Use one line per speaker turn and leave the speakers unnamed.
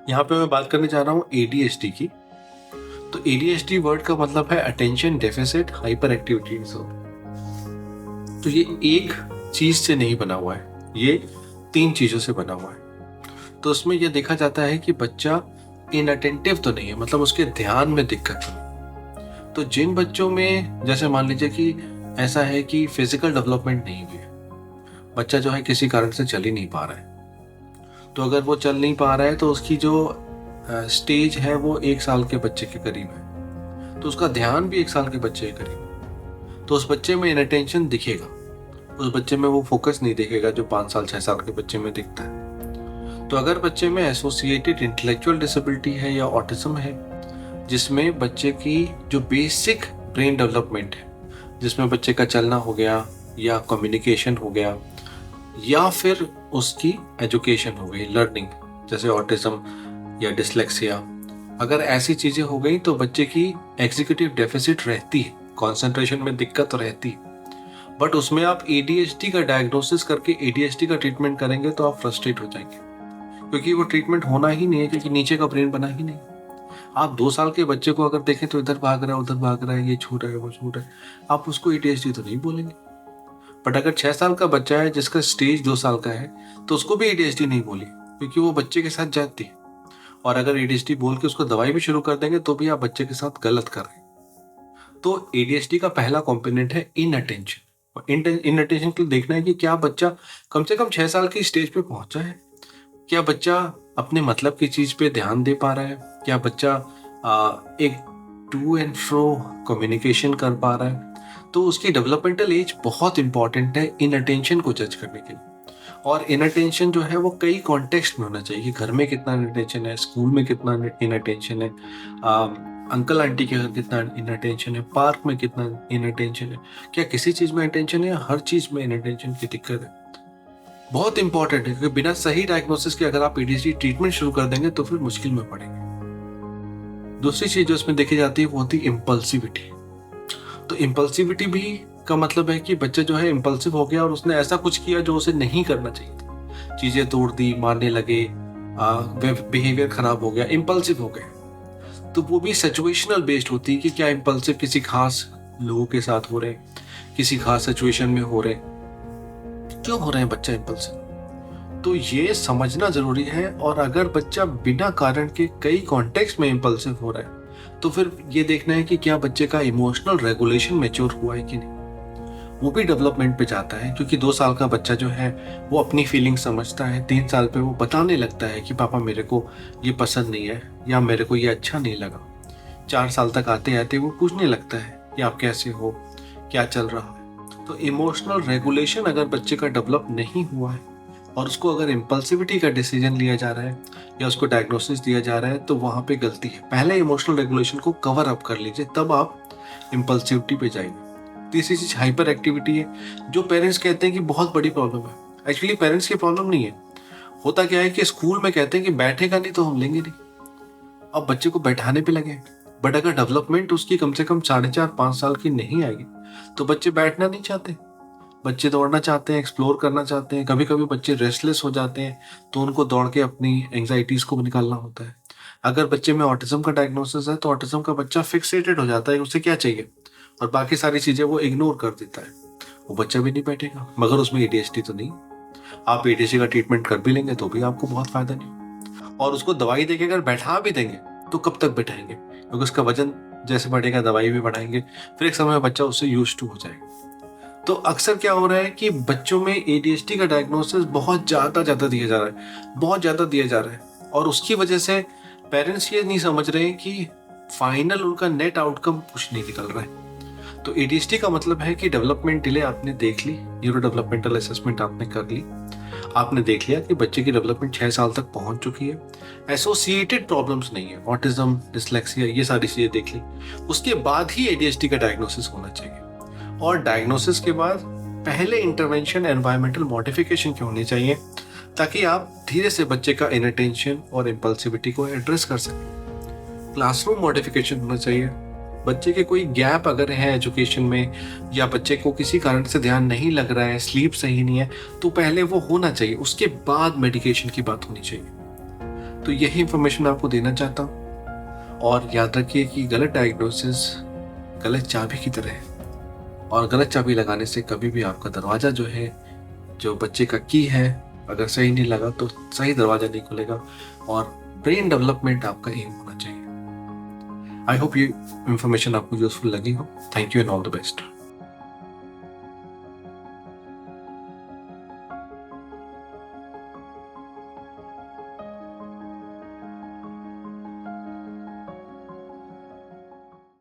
यहाँ पे मैं बात करने जा रहा हूँ ADHD की। तो ADHD वर्ड का मतलब है attention deficit hyper activity disorder. तो ये एक चीज से नहीं बना हुआ है, ये 3 चीजों से बना हुआ है। तो उसमें यह देखा जाता है कि बच्चा इनअटेंटिव तो नहीं है, मतलब उसके ध्यान में दिक्कत तो नहीं। तो जिन बच्चों में जैसे मान लीजिए कि ऐसा है कि फिजिकल डेवलपमेंट नहीं हुई है, बच्चा जो है किसी कारण से चल ही नहीं पा रहा है, तो अगर वो चल नहीं पा रहा है तो उसकी जो स्टेज है वो 1 साल के बच्चे के करीब है, तो उसका ध्यान भी 1 साल के बच्चे के करीब है। तो उस बच्चे में इनअटेंशन दिखेगा, उस बच्चे में वो फोकस नहीं दिखेगा जो 5 साल 6 साल के बच्चे में दिखता है। तो अगर बच्चे में एसोसिएटेड इंटेलेक्चुअल डिसेबिलिटी है या ऑटिज्म है, जिसमें बच्चे की जो बेसिक ब्रेन डेवलपमेंट है, जिसमें बच्चे का चलना हो गया या कम्युनिकेशन हो गया या फिर उसकी एजुकेशन हो गई, लर्निंग, जैसे ऑटिज्म या डिसलेक्सिया, अगर ऐसी चीजें हो गई तो बच्चे की एग्जीक्यूटिव डेफिसिट रहती है, कंसंट्रेशन में दिक्कत तो रहती है। बट उसमें आप ADHD का डायग्नोसिस करके ADHD का ट्रीटमेंट करेंगे तो आप फ्रस्ट्रेट हो जाएंगे, क्योंकि वो ट्रीटमेंट होना ही नहीं है, क्योंकि नीचे का ब्रेन बना ही नहीं। आप 2 साल के बच्चे को अगर देखें तो इधर भाग रहा है उधर भाग रहा है, ये छू रहा है वो छू रहा है, आप उसको ADHD तो नहीं बोलेंगे। बट अगर 6 साल का बच्चा है जिसका स्टेज 2 साल का है, तो उसको भी ADHD नहीं बोलिए, क्योंकि वो बच्चे के साथ जाती है। और अगर ADHD बोल के उसको दवाई भी शुरू कर देंगे तो भी आप बच्चे के साथ गलत कर रहे हैं। तो ADHD का पहला कॉम्पोनेंट है इनअटेंशन। इनअटेंशन के लिए देखना है कि क्या बच्चा कम से कम 6 साल की स्टेज पे पहुंचा है, क्या बच्चा अपने मतलब की चीज पे ध्यान दे पा रहा है, क्या बच्चा एक टू एंड फ्रो कम्युनिकेशन कर पा रहा है। तो उसकी डेवलपमेंटल एज बहुत इंपॉर्टेंट है इनअटेंशन को जज करने के लिए। और इनअटेंशन जो है वो कई कॉन्टेक्स्ट में होना चाहिए कि घर में कितना इनअटेंशन है, स्कूल में कितना इनअटेंशन है, अंकल आंटी के घर कितना इनअटेंशन है, पार्क में कितना इनअटेंशन है, क्या किसी चीज में अटेंशन है, हर चीज में इनअटेंशन की दिक्कत है। बहुत इंपॉर्टेंट है, क्योंकि बिना सही डायग्नोसिस के अगर आप ADHD ट्रीटमेंट शुरू कर देंगे तो फिर मुश्किल में पड़ेंगे। दूसरी चीज जो इसमें देखी जाती है वो होती है इम्पल्सिविटी। तो इम्पल्सिविटी भी का मतलब है कि बच्चा जो है इम्पल्सिव हो गया और उसने ऐसा कुछ किया जो उसे नहीं करना चाहिए था, चीजें तोड़ दी, मारने लगे, बिहेवियर खराब हो गया, इम्पल्सिव हो गए। तो वो भी सिचुएशनल बेस्ड होती है कि क्या इम्पल्सिव किसी खास लोगों के साथ हो रहे, किसी खास सिचुएशन में हो रहे, क्यों हो रहे हैं बच्चा इम्पल्सिव। तो ये समझना जरूरी है। और अगर बच्चा बिना कारण के कई कॉन्टेक्स्ट में इम्पल्सिव हो रहा है तो फिर ये देखना है कि क्या बच्चे का इमोशनल रेगुलेशन मैच्योर हुआ है कि नहीं। वो भी डेवलपमेंट पे जाता है, क्योंकि 2 साल का बच्चा जो है वो अपनी फीलिंग समझता है, 3 साल पे वो बताने लगता है कि पापा मेरे को ये पसंद नहीं है या मेरे को ये अच्छा नहीं लगा। 4 साल तक आते आते वो पूछने लगता है कि आप कैसे हो, क्या चल रहा है। तो इमोशनल रेगुलेशन अगर बच्चे का डेवलप नहीं हुआ है और उसको अगर इम्पल्सिविटी का डिसीजन लिया जा रहा है या उसको डायग्नोसिस दिया जा रहा है तो वहां पे गलती है। पहले इमोशनल रेगुलेशन को कवर अप कर लीजिए, तब आप इम्पल्सिविटी पे जाएंगे। तीसरी चीज हाइपर एक्टिविटी है, जो पेरेंट्स कहते हैं कि बहुत बड़ी प्रॉब्लम है। एक्चुअली पेरेंट्स की प्रॉब्लम नहीं है। होता क्या है कि स्कूल में कहते हैं कि बैठेगा नहीं तो हम लेंगे नहीं, अब बच्चे को बैठाने पे लगे। बट अगर डेवलपमेंट उसकी कम से कम 4.5-5 साल की नहीं आएगी तो बच्चे बैठना नहीं चाहते, बच्चे दौड़ना चाहते हैं, एक्सप्लोर करना चाहते हैं। कभी कभी बच्चे रेस्टलेस हो जाते हैं तो उनको दौड़ के अपनी एंग्जाइटीज को निकालना होता है। अगर बच्चे में ऑटिज्म का डायग्नोसिस है तो ऑटिज्म का बच्चा फिक्सेटेड हो जाता है, उसे क्या चाहिए, और बाकी सारी चीजें वो इग्नोर कर देता है। वो बच्चा भी नहीं बैठेगा, मगर उसमें ADHD तो नहीं। आप ADHD का ट्रीटमेंट कर भी लेंगे तो भी आपको बहुत फायदा नहीं। और उसको दवाई देके अगर बैठा भी देंगे तो कब तक बैठाएंगे, क्योंकि उसका वजन जैसे बढ़ेगा दवाई भी बढ़ाएंगे, फिर एक समय में बच्चा उससे यूज्ड टू हो जाएगा। तो अक्सर क्या हो रहा है कि बच्चों में ADHD का डायग्नोसिस बहुत ज्यादा दिया जा रहा है, बहुत ज्यादा दिया जा रहा है, और उसकी वजह से पेरेंट्स ये नहीं समझ रहे हैं कि फाइनल उनका नेट आउटकम कुछ नहीं निकल रहा है। तो ADHD का मतलब है कि डेवलपमेंट डिले आपने देख ली, न्यूरो डेवलपमेंटल असेसमेंट आपने कर ली, आपने देख लिया कि बच्चे की डेवलपमेंट 6 साल तक पहुंच चुकी है, एसोसिएटेड प्रॉब्लम्स नहीं है, ऑटिज्म, डिसलेक्सिया, ये सारी चीजें देख ली, उसके बाद ही ADHD का डायग्नोसिस होना चाहिए। और डायग्नोसिस के बाद पहले इंटरवेंशन एनवायरमेंटल मॉडिफिकेशन की होनी चाहिए, ताकि आप धीरे से बच्चे का इनअटेंशन और इम्पल्सिविटी को एड्रेस कर सकें। क्लासरूम मॉडिफिकेशन होना चाहिए। बच्चे के कोई गैप अगर है एजुकेशन में, या बच्चे को किसी कारण से ध्यान नहीं लग रहा है, स्लीप सही नहीं है, तो पहले वो होना चाहिए, उसके बाद मेडिकेशन की बात होनी चाहिए। तो यही इंफॉर्मेशन आपको देना चाहता हूँ। और याद रखिए कि गलत डायग्नोसिस गलत चाबी की तरह है, और गलत चाबी लगाने से कभी भी आपका दरवाज़ा जो है, जो बच्चे का की है, अगर सही नहीं लगा तो सही दरवाज़ा नहीं खुलेगा। और ब्रेन डेवलपमेंट आपका एम होना चाहिए। आई होप ये इंफॉर्मेशन आपको यूजफुल लगी हो। Thank you and all the best.